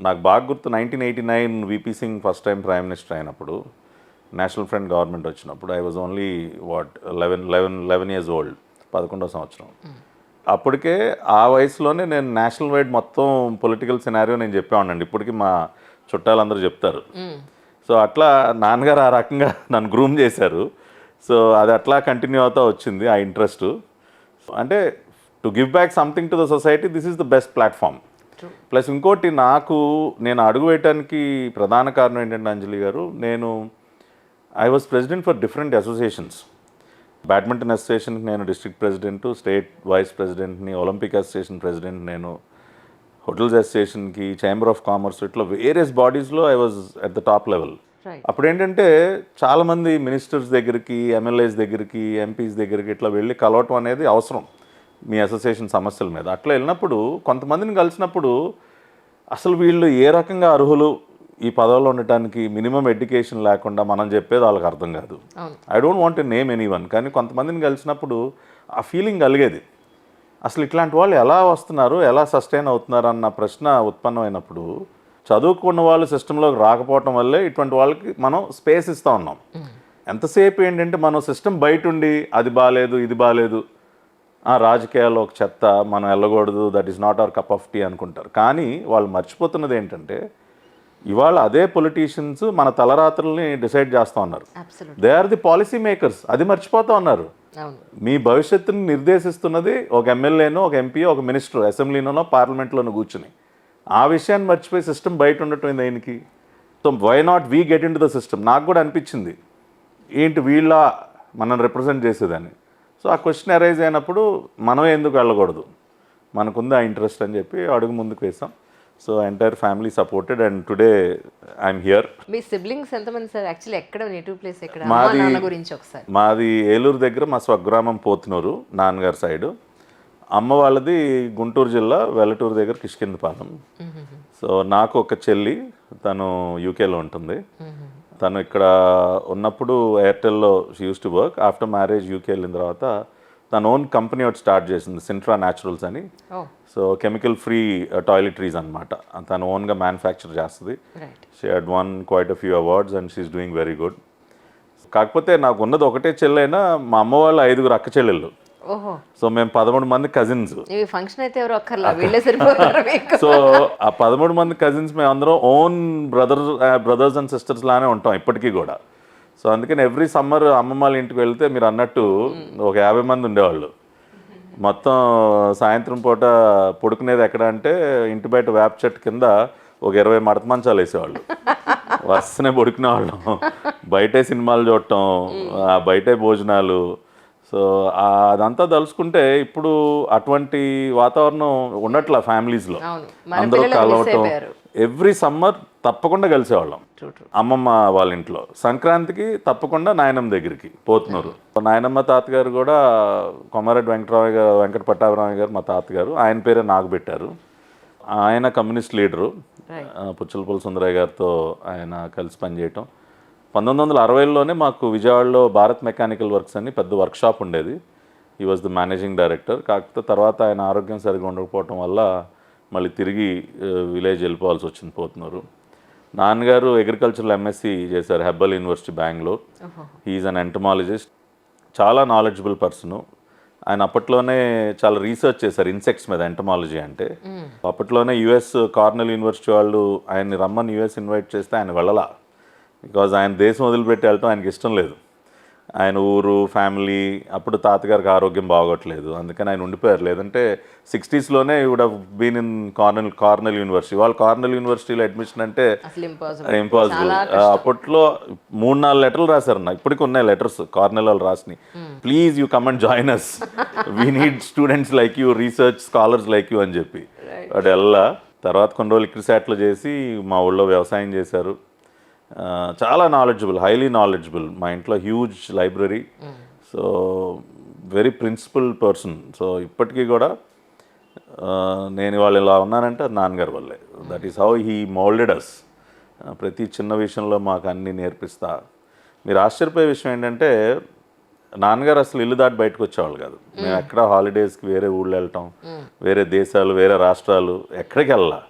నాకు బాగా గుర్తు 1989 VP Singh first time prime minister అయినప్పుడు నేషనల్ ఫ్రంట్ గవర్నమెంట్ వచ్చినప్పుడు I was only 11 years old, 11వ సంవత్సరం. అప్పటికే ఆ వయసులోనే నేను నేషనల్ వైడ్ మొత్తం పొలిటికల్ సినారియో నేను చెప్పేవాడినండి. ఇప్పటికీ మా చుట్టాలందరూ చెప్తారు. సో అట్లా నాన్నగారు ఆ రకంగా నన్ను గ్రూమ్ చేశారు. సో అది అట్లా కంటిన్యూ అవుతూ వచ్చింది ఆ ఇంట్రెస్ట్. అంటే to give back something to the society, this is the best platform. Plus ఇంకోటి నేను అడుగు వేయటానికి ప్రధాన కారణం ఏంటంటే Anjali garu, I was president for different associations. Badminton అసోసియేషన్కి నేను డిస్ట్రిక్ట్ ప్రెసిడెంట్, స్టేట్ వైస్ ప్రెసిడెంట్ని, ఒలింపిక్ అసోసియేషన్ ప్రెసిడెంట్ నేను, హోటల్స్ అసోసియేషన్కి, ఛాంబర్ ఆఫ్ కామర్స్, ఇట్లా వేరియస్ బాడీస్లో I was at the top level. అప్పుడు ఏంటంటే చాలామంది మినిస్టర్స్ దగ్గరికి, ఎమ్మెల్యేస్ దగ్గరికి, ఎంపీస్ దగ్గరికి ఇట్లా వెళ్ళి కలవటం అనేది అవసరం మీ అసోసియేషన్ సమస్యల మీద. అట్లా వెళ్ళినప్పుడు కొంతమందిని కలిసినప్పుడు అసలు వీళ్ళు ఏ రకంగా అర్హులు ఈ పదవిలో ఉండటానికి, మినిమం ఎడ్యుకేషన్ లేకుండా మనం చెప్పేది వాళ్ళకి అర్థం కాదు. I don't want to name anyone, కానీ కొంతమందిని కలిసినప్పుడు ఆ ఫీలింగ్ కలిగేది. అసలు ఇట్లాంటి వాళ్ళు ఎలా వస్తున్నారు, ఎలా సస్టైన్ అవుతున్నారు అన్న ప్రశ్న ఉత్పన్నమైనప్పుడు చదువుకున్న వాళ్ళు సిస్టంలోకి రాకపోవటం వల్లే ఇటువంటి వాళ్ళకి మనం స్పేస్ ఇస్తూ ఉన్నాం. ఎంతసేపు ఏంటంటే మనం సిస్టమ్ బయట ఉండి అది బాగాలేదు, ఇది బాగాలేదు, రాజకీయాల్లో ఒక చెత్త, మనం వెళ్ళకూడదు, that is not our cup of tea అనుకుంటారు. కానీ వాళ్ళు మర్చిపోతున్నది ఏంటంటే ఇవాళ అదే పొలిటీషియన్స్ మన తలరాత్రుల్ని డిసైడ్ చేస్తూ ఉన్నారు. They are the policy makers. అది మర్చిపోతూ ఉన్నారు. మీ భవిష్యత్తుని నిర్దేశిస్తున్నది ఒక ఎమ్మెల్యేనో, ఒక ఎంపీయో, ఒక మినిస్టర్ అసెంబ్లీలోనో పార్లమెంట్లోనో కూర్చుని. ఆ విషయాన్ని మర్చిపోయి సిస్టమ్ బయట ఉండటం దేనికి? So why not we get in to the system? నాకు కూడా అనిపించింది ఏంటి వీళ్ళ మనం రిప్రజెంట్ చేసేదాన్ని. సో ఆ క్వశ్చన్ అరైజ్ అయినప్పుడు మనం ఎందుకు వెళ్ళకూడదు, మనకుంది ఆ ఇంట్రెస్ట్ అని చెప్పి అడుగు ముందుకు వేసాం. So entire family supported and today I'm here. Me siblings ఎంతమంది సార్? యాక్చువల్లీ ఎక్కడ నేటివ్ ప్లేస్ ఎక్కడ? మాది ఏలూరు దగ్గర, మా స్వగ్రామం పోతునూరు నాన్నగారి సైడు. అమ్మ వాళ్ళది గుంటూరు జిల్లా వెల్లటూరు దగ్గర కిష్కిందపాలెం. సో నాకు ఒక చెల్లి, తను యూకేలో ఉంటుంది. తను ఇక్కడ ఉన్నప్పుడు ఎయిర్టెల్లో she used to work. After marriage UK వెళ్ళిన తర్వాత తన ఓన్ కంపెనీ ఒకటి స్టార్ట్ చేసింది, సింట్రా న్యాచురల్స్ అని. సో కెమికల్ ఫ్రీ టాయిలెటరీస్ అనమాట. తను ఓన్గా మ్యానుఫ్యాక్చర్ చేస్తుంది. She had one quite a few awards and she is doing very good. కాకపోతే నాకు ఉన్నది ఒకటే చెల్లైనా మా అమ్మ వాళ్ళ 5 అక్క చెల్లెళ్ళు. సో మేము 13 మంది కజిన్స్. ఫంక్షన్ అయితే ఎవరు అక్కర్లా, వీళ్ళే సరిపోతారు. సో ఆ 13 మంది కజిన్స్ మేము అందరం ఓన్ బ్రదర్స్ అండ్ సిస్టర్స్ లానే ఉంటాం ఇప్పటికీ కూడా. సో అందుకని ఎవ్రీ సమ్మర్ అమ్మమ్మ వాళ్ళ ఇంటికి వెళ్తే మీరు అన్నట్టు ఒక 50 మంది ఉండేవాళ్ళు. మొత్తం సాయంత్రం పూట పడుకునేది ఎక్కడ అంటే ఇంటి బయట వేప చెట్టు కింద ఒక 20 మడత మంచాలు వేసేవాళ్ళు. వరుసనే పడుకునేవాళ్ళం. బయటే సినిమాలు చూడటం, బయటే భోజనాలు. సో అదంతా తలుచుకుంటే ఇప్పుడు అటువంటి వాతావరణం ఉండట్లా ఫ్యామిలీస్లో. అందరూ కలవటం, ఎవ్రీ సమ్మర్ తప్పకుండా కలిసేవాళ్ళం అమ్మమ్మ వాళ్ళ ఇంట్లో. సంక్రాంతికి తప్పకుండా నాయనమ్మ దగ్గరికి పోతున్నారు. నాయనమ్మ తాతగారు కూడా కొమారెడ్డి వెంకట పట్టాభిరామయ్య గారు మా తాతగారు, ఆయన పేరే నాకు పెట్టారు. ఆయన కమ్యూనిస్ట్ లీడరు. పుచ్చలపల్లి సుందరయ్య గారితో ఆయన కలిసి పనిచేయటం. 1960లోనే మాకు విజయవాడలో భారత్ మెకానికల్ వర్క్స్ అని పెద్ద వర్క్షాప్ ఉండేది. He was the managing director. కాకపోతే తర్వాత ఆయన ఆరోగ్యం సరిగ్గా ఉండకపోవటం వల్ల మళ్ళీ తిరిగి విలేజ్ వెళ్ళిపోవాల్సి వచ్చింది పోతున్నారు. నాన్నగారు అగ్రికల్చరల్ ఎంఎస్సీ చేశారు హెబ్బల్ యూనివర్సిటీ బెంగళూరు. హీఈస్ అన్ ఎంటమాలజిస్ట్, చాలా నాలెడ్జబుల్ పర్సను. ఆయన అప్పట్లోనే చాలా రీసెర్చ్ చేశారు ఇన్సెక్ట్స్ మీద, ఎంటమాలజీ అంటే. అప్పట్లోనే యుఎస్ కార్నెల్ యూనివర్సిటీ వాళ్ళు ఆయన్ని రమ్మని యుఎస్ ఇన్వైట్ చేస్తే ఆయన వెళ్ళలా. బికాజ్ ఆయన దేశం వదిలిపెట్టి వెళ్ళటం ఆయనకి ఇష్టం లేదు. ఆయన ఊరు, ఫ్యామిలీ, అప్పుడు తాతగారికి ఆరోగ్యం బాగోట్లేదు, అందుకని ఆయన ఉండిపోయారు. లేదంటే 60స్లోనే would have been in Cornell University. వాళ్ళు కార్నెల్ యూనివర్సిటీలో అడ్మిషన్ అంటే ఇంపాసిబుల్. అప్పట్లో 3-4 లెటర్లు రాశారు. ఇప్పటికి ఉన్నాయి లెటర్స్ కార్నెల్ వాళ్ళు రాసినాయి. Please you come and join us, we need students like you, research scholars like you అని చెప్పి. వాడు వెళ్ళా. తర్వాత కొన్ని రోజులు ఇక్రిసాట్లో చేసి మా ఊళ్ళో వ్యవసాయం చేశారు. చాలా నాలెడ్జబుల్, హైలీ నాలెడ్జబుల్. మా ఇంట్లో huge library. So very principle person. So ఇప్పటికీ కూడా నేను వాళ్ళు ఇలా ఉన్నానంటే అది నాన్నగారి వల్లే. That is how he moulded us. ప్రతి చిన్న విషయంలో మాకు అన్నీ నేర్పిస్తా. మీరు ఆశ్చర్యపోయే విషయం ఏంటంటే నాన్నగారు అసలు ఇల్లు దాటి బయటకు వచ్చేవాళ్ళు కాదు. మేము ఎక్కడ హాలిడేస్కి వేరే ఊళ్ళో వెళ్ళటం, వేరే దేశాలు, వేరే రాష్ట్రాలు ఎక్కడికి వెళ్ళాలి.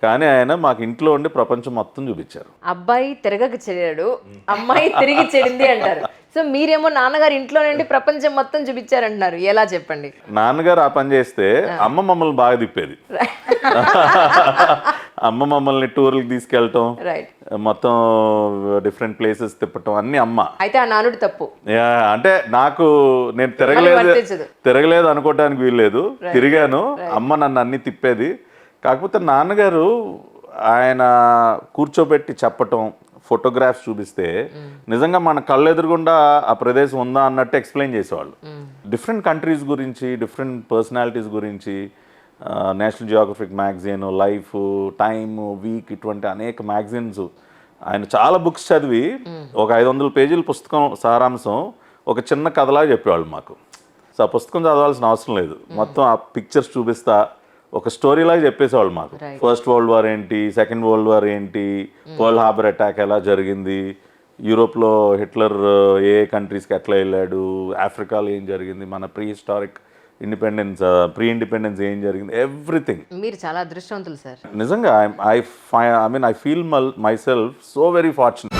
కానీ ఆయన మాకు ఇంట్లో ఉండి ప్రపంచం మొత్తం చూపించారు. అబ్బాయి తిరగక చెడాడు, అమ్మాయి తిరిగి చెడింది అంటారు. సో మీరేమో నాన్నగారు ఇంట్లో నుండి ప్రపంచం మొత్తం చూపించారంటున్నారు. ఎలా చెప్పండి? నాన్నగారు ఆ పని చేస్తే అమ్మ మమ్మల్ని బాగా తిప్పేది. అమ్మ మమ్మల్ని టూర్లకు తీసుకెళ్ళటం, రైట్. మొత్తం డిఫరెంట్ ప్లేసెస్ తిప్పటం అన్ని అమ్మ. అయితే ఆ నానుడి తప్పు. అంటే నేను వర్తించదు. తిరగలేదు అనుకోవడానికి వీల్లేదు, తిరిగాను. అమ్మ నన్ను అన్ని తిప్పేది. కాకపోతే నాన్నగారు ఆయన కూర్చోబెట్టి చెప్పటం, ఫోటోగ్రాఫ్స్ చూపిస్తే నిజంగా మన కళ్ళు ఎదురుగుండా ఆ ప్రదేశం ఉందా అన్నట్టు ఎక్స్ప్లెయిన్ చేసేవాళ్ళు. డిఫరెంట్ కంట్రీస్ గురించి, డిఫరెంట్ పర్సనాలిటీస్ గురించి, national geographic magazine, life, time, week, ఇటువంటి అనేక మ్యాగజైన్స్. ఆయన చాలా బుక్స్ చదివి ఒక 500 పేజీల పుస్తకం సారాంశం ఒక చిన్న కథలా చెప్పేవాళ్ళు మాకు. సో ఆ పుస్తకం చదవాల్సిన అవసరం లేదు, మొత్తం ఆ పిక్చర్స్ చూపిస్తా ఒక స్టోరీలాగా చెప్పేసేవాళ్ళు మాకు. ఫస్ట్ వరల్డ్ వార్ ఏంటి, సెకండ్ వరల్డ్ వార్ ఏంటి, పర్ల్ హార్బర్ అటాక్ ఎలా జరిగింది, యూరోప్లో హిట్లర్ ఏ కంట్రీస్కి ఎట్లా వెళ్ళాడు, ఆఫ్రికాలో ఏం జరిగింది, మన ప్రీ ఇండిపెండెన్స్ ఏం జరిగింది, ఎవ్రీథింగ్. మీరు చాలా అదృష్టవంతులు సార్. నిజంగా I feel my self so very fortunate.